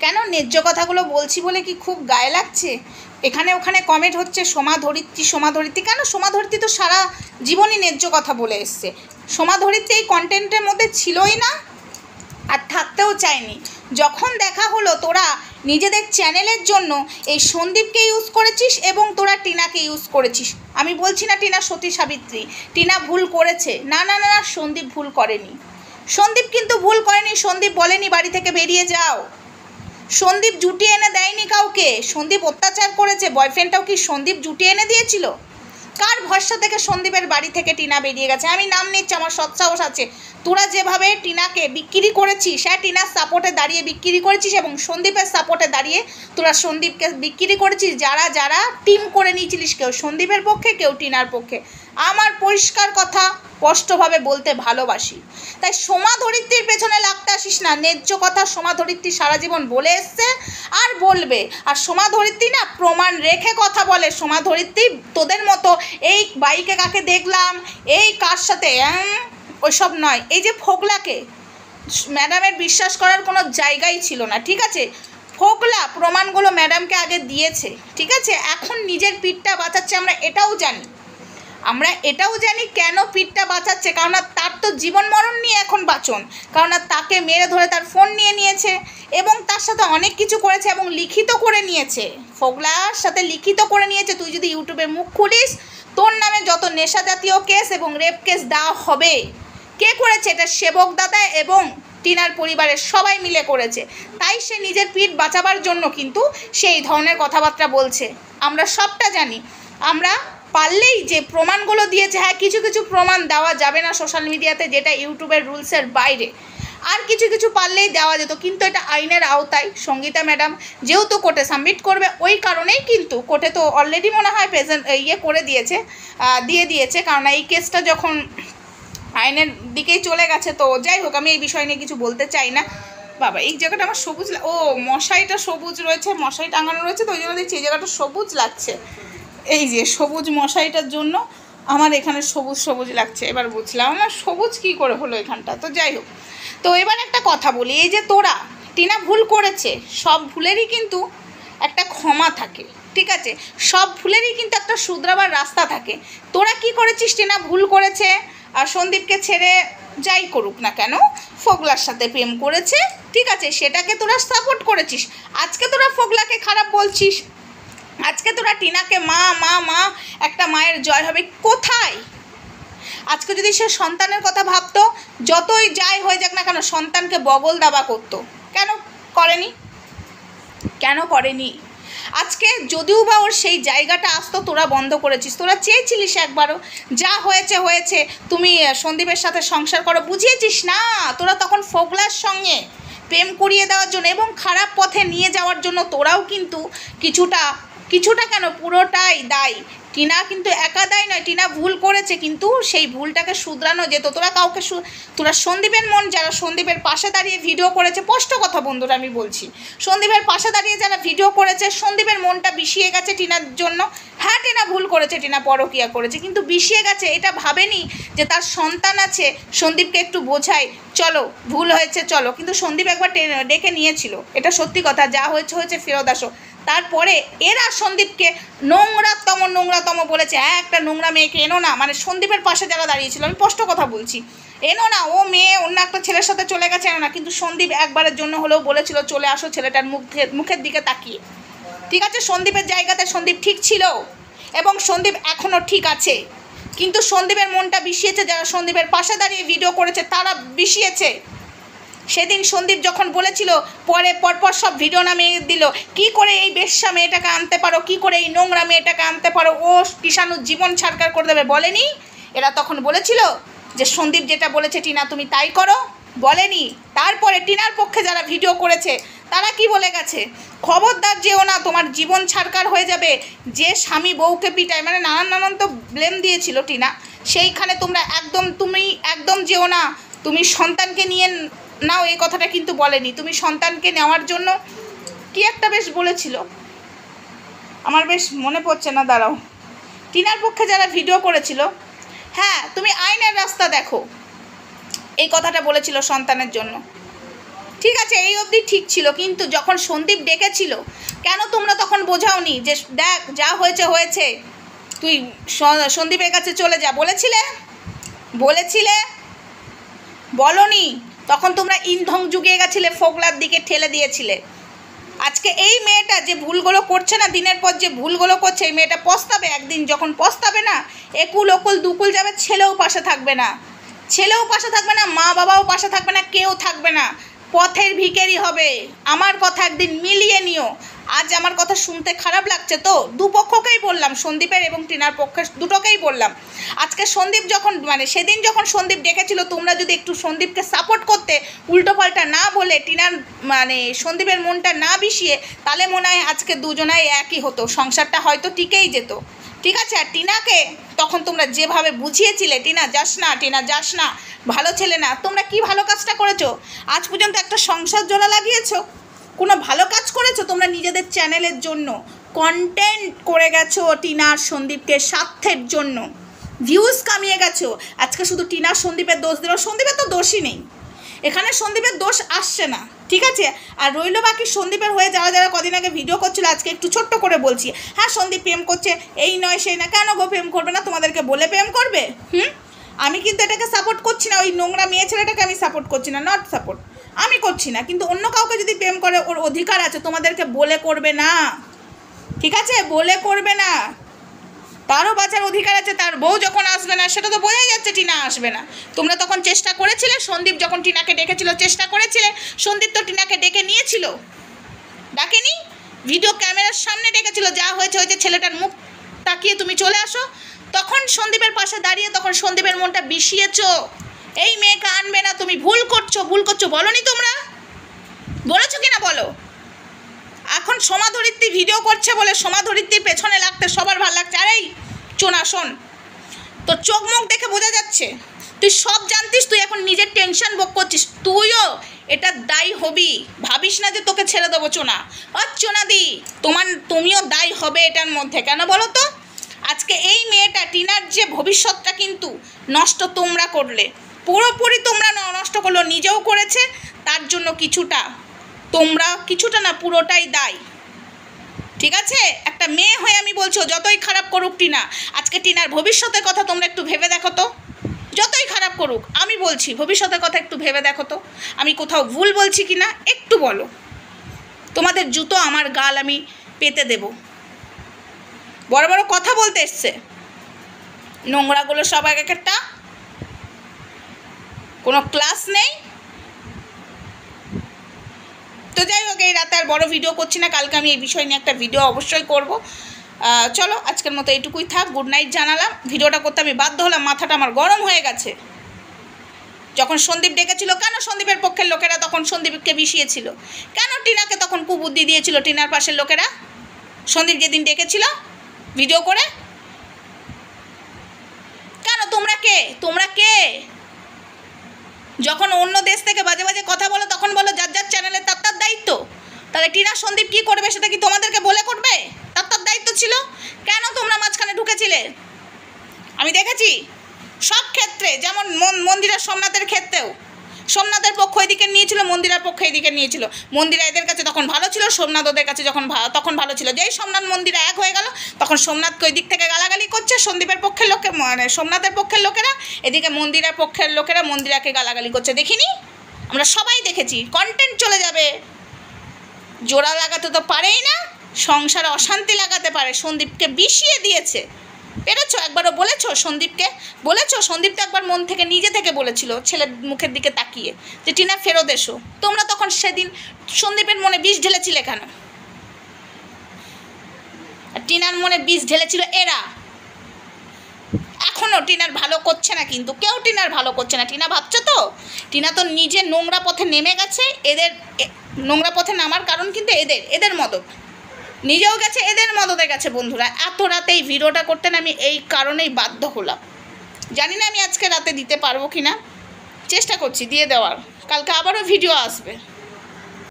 কেন ন্যায্য কথাগুলো বলছি বলে কি খুব গায়ে লাগছে? এখানে ওখানে কমেন্ট হচ্ছে সোমা ধরিত্রী সোমা ধরিত্রী। কেন? সোমা ধরিত্রী তো সারা জীবনই ন্যায্য কথা বলে এসছে। সোমা ধরিত্রী এই কন্টেন্টের মধ্যে ছিলই না, আর থাকতেও চায়নি। যখন দেখা হলো তোরা নিজেদের চ্যানেলের জন্য এই সন্দীপকে ইউজ করেছিস এবং তোরা টিনাকে ইউজ করেছিস। আমি বলছি না টিনা সতী সাবিত্রী, টিনা ভুল করেছে, না না না, সন্দীপ ভুল করেনি। সন্দীপ কিন্তু ভুল করেনি। সন্দীপ বলেনি বাড়ি থেকে বেরিয়ে যাও। সন্দীপ জুটিয়ে এনে দেয়নি কাউকে। সন্দীপ অত্যাচার করেছে। বয়ফ্রেন্ডটাও কি সন্দীপ জুটিয়ে এনে দিয়েছিল? কার ভরসা থেকে সন্দীপের বাড়ি থেকে টিনা বেরিয়ে গেছে? আমি নাম নিচ্ছি, আমার সৎসাহস আছে। তোরা যেভাবে টিনাকে বিক্রি করেছিস, হ্যাঁ টিনার সাপোর্টে দাঁড়িয়ে বিক্রি করেছিস এবং সন্দীপের সাপোর্টে দাঁড়িয়ে তোরা সন্দীপকে বিক্রি করেছিস। যারা যারা টিম করে নিয়েছিলিস, কেউ সন্দীপের পক্ষে, কেউ টিনার পক্ষে। আমার পরিষ্কার কথা স্পষ্টভাবে বলতে ভালোবাসি। তাই সোমা ধরিত্রীর পেছনে লাগতে আসিস না। ন্যায্য কথা সোমা ধরিত্রী সারা জীবন বলে এসছে আর বলবে। আর সোমা ধরিত্রী না প্রমাণ রেখে কথা বলে। সোমা ধরিত্রী তোদের মতো এই বাইকে কাকে দেখলাম, এই কার সাথে, ওইসব নয়। এই যে ফোকলাকে, ম্যাডামের বিশ্বাস করার কোনো জায়গাই ছিল না, ঠিক আছে? ফোকলা প্রমাণগুলো ম্যাডামকে আগে দিয়েছে, ঠিক আছে? এখন নিজের পিঠটা বাঁচাচ্ছে। আমরা এটাও জানি কেন পিঠটা বাঁচাচ্ছে, কারণ তার তো জীবন মরণ নিয়ে এখন বাঁচন। কারণ তাকে মেরে ধরে তার ফোন নিয়ে নিয়েছে এবং তার সাথে অনেক কিছু করেছে এবং লিখিত করে নিয়েছে। ফোকলার সাথে লিখিত করে নিয়েছে। তুই যদি ইউটিউবে মুখ খুলিস, তোর নামে যত নেশা জাতীয় কেস এবং রেপ কেস দেওয়া হবে। কে করেছে? এটা সেবক দাদা এবং টিনার পরিবারের সবাই মিলে করেছে। তাই সে নিজের পিঠ বাঁচাবার জন্য কিন্তু সেই ধরনের কথাবার্তা বলছে। আমরা সবটা জানি। আমরা পারলেই যে প্রমাণগুলো দিয়েছে, হ্যাঁ কিছু কিছু প্রমাণ দেওয়া যাবে না সোশ্যাল মিডিয়াতে, যেটা ইউটিউবের রুলসের বাইরে। আর কিছু কিছু পারলেই দেওয়া যেত, কিন্তু এটা আইনের আওতায়। সঙ্গীতা ম্যাডাম যেহেতু কোর্টে সাবমিট করবে, ওই কারণেই কিন্তু কোর্টে তো অলরেডি মনে হয় প্রেজেন্ট করে দিয়েছে। কারণ এই কেসটা যখন আইনের দিকেই চলে গেছে। তো যাই হোক, আমি এই বিষয় নিয়ে কিছু বলতে চাই না। বাবা এই জায়গাটা আমার সবুজ, ও মশাইটা সবুজ রয়েছে, মশাই টাঙানো রয়েছে, তো ওই জন্য দেখছি এই জায়গাটা সবুজ লাগছে। এই যে সবুজ মশাইটার জন্য আমার এখানে সবুজ সবুজ লাগছে। এবার বুঝলাম না সবুজ কী করে হলো এখানটা। তো যাই হোক, তো এবার একটা কথা বলি। এই যে তোরা, টিনা ভুল করেছে, সব ভুলেরই কিন্তু একটা ক্ষমা থাকে, ঠিক আছে? সব ভুলেরই কিন্তু একটা শুধরাবার রাস্তা থাকে। তোরা কি করেছিস? টিনা ভুল করেছে আর সন্দীপকে ছেড়ে যাই করুক না কেন, ফোকলার সাথে প্রেম করেছে, ঠিক আছে? সেটাকে তোরা সাপোর্ট করেছিস। আজকে তোরা ফোকলাকে খারাপ বলছিস। আজকে তোরা টিনাকে মা মা মা, একটা মায়ের জয় হবে কোথায়? আজকে যদি সে সন্তানের কথা ভাবতো, যতই যাই হয়ে যাক না কেন, সন্তানকে বগল দাবা করতো। কেন করেনি? আজকে যদিও বা ওর সেই জায়গাটা আসতো, তোরা বন্ধ করেছিস। তোরা চেয়েছিলিস একবারও, যা হয়েছে হয়েছে, তুমি সন্দীপের সাথে সংসার করো, বুঝিয়েছিস না? তোরা তখন ফোকলার সঙ্গে প্রেম করিয়ে দেওয়ার জন্য এবং খারাপ পথে নিয়ে যাওয়ার জন্য তোরাও কিন্তু কিছুটা কেন, পুরোটাই দায়ী। টিনা কিন্তু একা দায়ী নয়। টিনা ভুল করেছে, কিন্তু সেই ভুলটাকে শুধরানো যেত। তোরা সন্দীপের মন, যারা সন্দীপের পাশে দাঁড়িয়ে ভিডিও করেছে, স্পষ্ট কথা বন্ধুরা আমি বলছি, সন্দীপের পাশে দাঁড়িয়ে যারা ভিডিও করেছে, সন্দীপের মনটা বিষিয়ে গেছে টিনার জন্য। হ্যাঁ টিনা ভুল করেছে, টিনা পরকীয়া করেছে, কিন্তু বিষিয়ে গেছে। এটা ভাবেনি যে তার সন্তান আছে, সন্দীপকে একটু বোঝাই, চলো ভুল হয়েছে চলো। কিন্তু সন্দীপ একবার ডেকে নিয়েছিল, এটা সত্যি কথা। যা হয়েছে হয়েছে, ফেরত আসো। তারপরে এরা সন্দীপকে নোংরাতম বলেছে। হ্যাঁ, একটা নোংরা মেয়েকে এনো না, মানে সন্দীপের পাশে যারা দাঁড়িয়েছিল, আমি স্পষ্ট কথা বলছি, এনো না, ও মেয়ে অন্য একটা ছেলের সাথে চলে গেছে, এনো না। কিন্তু সন্দীপ একবারের জন্য হলেও বলেছিল চলে আসো ছেলেটার মুখের দিকে তাকিয়ে, ঠিক আছে? সন্দীপের জায়গাতে সন্দীপ ঠিক ছিল এবং সন্দীপ এখনও ঠিক আছে। কিন্তু সন্দীপের মনটা বিষিয়েছে যারা সন্দীপের পাশে দাঁড়িয়ে ভিডিও করেছে, তারা বিষিয়েছে। সেদিন সন্দীপ যখন বলেছিল, পরপর সব ভিডিও নামিয়ে দিল, কি করে এই বেশ্যা মেয়েটাকে আনতে পারো, কি করে এই নোংরা মেয়েটাকে আনতে পারো, ও কিষাণুর জীবন ছাড়কার করে দেবে, বলেনি? এরা তখন বলেছিল যে সন্দীপ যেটা বলেছে টিনা তুমি তাই করো, বলেনি? তারপরে টিনার পক্ষে যারা ভিডিও করেছে তারা কি বলে গেছে, খবরদার যেও না, তোমার জীবন ছাড়কার হয়ে যাবে। যে স্বামী বউকে পিটায়, মানে নানান তো ব্লেম দিয়েছিল টিনা, সেইখানে তুমি একদম যেও না, তুমি সন্তানকে নিয়ে নাও, এই কথাটা কিন্তু বলেনি। তুমি সন্তানকে নেওয়ার জন্য কি একটা বেশ বলেছিল, আমার বেশ মনে পড়ছে না, দাঁড়াও। টিনার পক্ষে যারা ভিডিও করেছিল, হ্যাঁ তুমি আইনের রাস্তা দেখো, এই কথাটা বলেছিল সন্তানের জন্য। ঠিক আছে, এই অবধি ঠিক ছিল, কিন্তু যখন সন্দীপ ডেকেছিল কেন তোমরা তখন বোঝাওনি যে দেখ যা হয়েছে হয়েছে, তুই সন্দীপের কাছে চলে যা? বলেছিলে বলনি? তখন তোমরা ইন্ধন জুগিয়ে গেছিলে, ফোগলার দিকে ঠেলে দিয়েছিলে। আজকে এই মেয়েটা যে ভুলগুলো করছে না, দিনের পর যে ভুলগুলো করছে, এই মেয়েটা পস্তাবে একদিন। যখন পস্তাবে না, একুল ওকুল দুকুল যাবে, ছেলেও পাশে থাকবে না, মা বাবাও পাশে থাকবে না, কেউ থাকবে না, পথের ভিখারি হবে। আমার কথা একদিন মিলিয়ে নিও। আজ আমার কথা শুনতে খারাপ লাগছে তো, দুপক্ষকেই বললাম, সন্দীপের এবং টিনার পক্ষে দুটোকেই বললাম। আজকে সন্দীপ যখন সেদিন যখন সন্দীপ ডেকেছিল, তোমরা যদি একটু সন্দীপকে সাপোর্ট করতে, উল্টোপাল্টা না বলে, টিনার সন্দীপের মনটা না বিষিয়ে, তাহলে মনে হয় আজকে দুজনাই একই হতো, সংসারটা হয়তো টিকেই যেত। ঠিক আছে? আর টিনাকে তখন তোমরা যেভাবে বুঝিয়েছিলে, টিনা যাস না, ভালো ছেলে না, তোমরা কি ভালো কাজটা করেছো? আজ পর্যন্ত একটা সংসার জোড়া লাগিয়েছো? কোনো ভালো কাজ করেছো? তোমরা নিজেদের চ্যানেলের জন্য কন্টেন্ট করে গেছো, টিনার সন্দীপকে স্বার্থের জন্য ভিউজ কামিয়ে গেছো। আজকে শুধু টিনার সন্দীপের দোষ দিল, সন্দীপের তো দোষই নেই এখানে, সন্দীপের দোষ আসছে না। ঠিক আছে? আর রইল বাকি সন্দীপের হয়ে যারা কদিন আগে ভিডিও করছিল, আজকে একটু ছোট্ট করে বলছি, হ্যাঁ সন্দীপ প্রেম করছে, এই নয় সেই না, কেন গো প্রেম করবে না? তোমাদেরকে বলে প্রেম করবে? আমি কিন্তু এটাকে সাপোর্ট করছি না, ওই নোংরা মেয়ে ছেলেটাকে আমি সাপোর্ট করছি না, নট সাপোর্ট আমি করছি না। কিন্তু অন্য কাউকে যদি প্রেম করে, ওর অধিকার আছে, তোমাদেরকে বলে করবে না। ঠিক আছে? বলে করবে না, তারও বাঁচার অধিকার আছে। তার বউ যখন আসবে না, সেটা তো বোঝাই যাচ্ছে টিনা আসবে না। তোমরা তখন চেষ্টা করেছিলে, সন্দীপ যখন টিনাকে ডেকেছিল চেষ্টা করেছিলে, সন্দীপ তো টিনাকে ডেকে নিয়েছিল, ডাকেনি? ভিডিও ক্যামেরার সামনে ডেকেছিল, যা হয়েছে হয়েছে, ছেলেটার মুখ তাকিয়ে তুমি চলে আসো। তখন সন্দীপের পাশে দাঁড়িয়ে তখন সন্দীপের মনটা বিষিয়েছ, এই মেয়েকে আনবে না, তুমি ভুল করছো বলনি? তোমরা বলেছো কিনা বলো? এখন সমাধরিত্রী ভিডিও করছে বলে সমাধরিত্রীর পেছনে লাগতে সবার ভালো লাগছে। আরে চোনা শোন, তোর চোখ মুখ দেখে বোঝা যাচ্ছে তুই সব জানতিস, তুই এখন নিজের টেনশন ভোগ করছিস, তুইও এটা দায়ী হবি। ভাবিস না যে তোকে ছেড়ে দেবো চোনা। চোনাদি, তুমিও দায়ী হবে এটার মধ্যে। কেন বলো তো? আজকে এই মেয়েটা টিনার যে ভবিষ্যৎটা কিন্তু নষ্ট তোমরা করলে, পুরোপুরি তোমরা নষ্ট করলো, নিজেও করেছে, তার জন্য কিছুটা না পুরোটাই দায়ী। ঠিক আছে? একটা মেয়ে হয়ে আমি বলছি, যতই খারাপ করুক টিনা, আজকে টিনার ভবিষ্যতের কথা তোমরা একটু ভেবে দেখো তো। যতই খারাপ করুক, আমি বলছি ভবিষ্যতের কথা একটু ভেবে দেখো তো, আমি কোথাও ভুল বলছি কি না একটু বলো। তোমাদের জুতো আমার গাল আমি পেতে দেব। বড় বড় কথা বলতে এসছে, নোংরাগুলো সব এক একটা, কোনো ক্লাস নেই। তো যাই হোক, এই রাতে আর বড় ভিডিও করছি না, কালকে আমি এই বিষয় নিয়ে একটা ভিডিও অবশ্যই করব। চলো আজকের মতো এইটুকুই থাক। গুড নাইট জানালাম। ভিডিওটা করতে আমি বাধ্য হলাম, মাথাটা আমার গরম হয়ে গেছে। যখন সন্দীপ ডেকেছিল, কেন সন্দীপের পক্ষের লোকেরা তখন সন্দীপকে বিষিয়েছিল? কেন টিনাকে তখন কুবুদ্ধি দিয়েছিল টিনার পাশের লোকেরা? সন্দীপ যেদিন ডেকেছিল ভিডিও করে, কেন? তোমরা কে? যখন অন্য দেশ থেকে বাজে বাজে কথা বলো, তখন বলো যার যার চ্যানেলে তার দায়িত্ব। তাহলে টিনা সন্দীপ কী করবে সেটা কি তোমাদেরকে বলে করবে? তার দায়িত্ব ছিল। কেন তোমরা মাঝখানে ঢুকেছিলে? আমি দেখেছি সব ক্ষেত্রে, যেমন মন্দিরের সোমনাথের ক্ষেত্রেও সোমনাথের পক্ষ এদিকে নিয়েছিল, মন্দিরের পক্ষ এদিকে নিয়েছিল। মন্দিরা এদের কাছে তখন ভালো ছিল, সোমনাথ ওদের কাছে তখন ভালো ছিল। যেই সোমনাথ মন্দিরা এক হয়ে গেল, তখন সোমনাথকে ওই দিক থেকে গালাগালি করছে সন্দীপের পক্ষের লোকে, সোমনাথের পক্ষের লোকেরা, এদিকে মন্দিরের পক্ষের লোকেরা মন্দিরাকে গালাগালি করছে। দেখিনি? আমরা সবাই দেখেছি। কন্টেন্ট চলে যাবে, জোড়া লাগাতে তো পারেই না, সংসারে অশান্তি লাগাতে পারে। সন্দীপকে বিষিয়ে দিয়েছে, পেরেছো? একবারও বলেছো সন্দীপকে? সন্দীপ তো একবার মন থেকে নিজে থেকে বলেছিল, ছেলের মুখের দিকে তাকিয়ে, যে টিনা ফেরত এসো। তোমরা তখন সেদিন সন্দীপের মনে বিষ ঢেলেছিলে কেন? টিনার মনে বিষ ঢেলেছিল এরা। এখনও টিনার ভালো করছে না, কিন্তু কেউ টিনার ভালো করছে না। টিনা ভাবছে তো, টিনা তো নিজে নোংরা পথে নেমে গেছে। এদের নোংরা পথে নামার কারণ কিন্তু এদের মদত, নিজেও গেছে, এদের মদতে গেছে। বন্ধুরা, এত রাতে এই ভিডিওটা করতে না আমি এই কারণেই বাধ্য হলাম। জানি না আমি আজকে রাতে দিতে পারবো কি না, চেষ্টা করছি দিয়ে দেওয়ার। কালকে আবারও ভিডিও আসবে।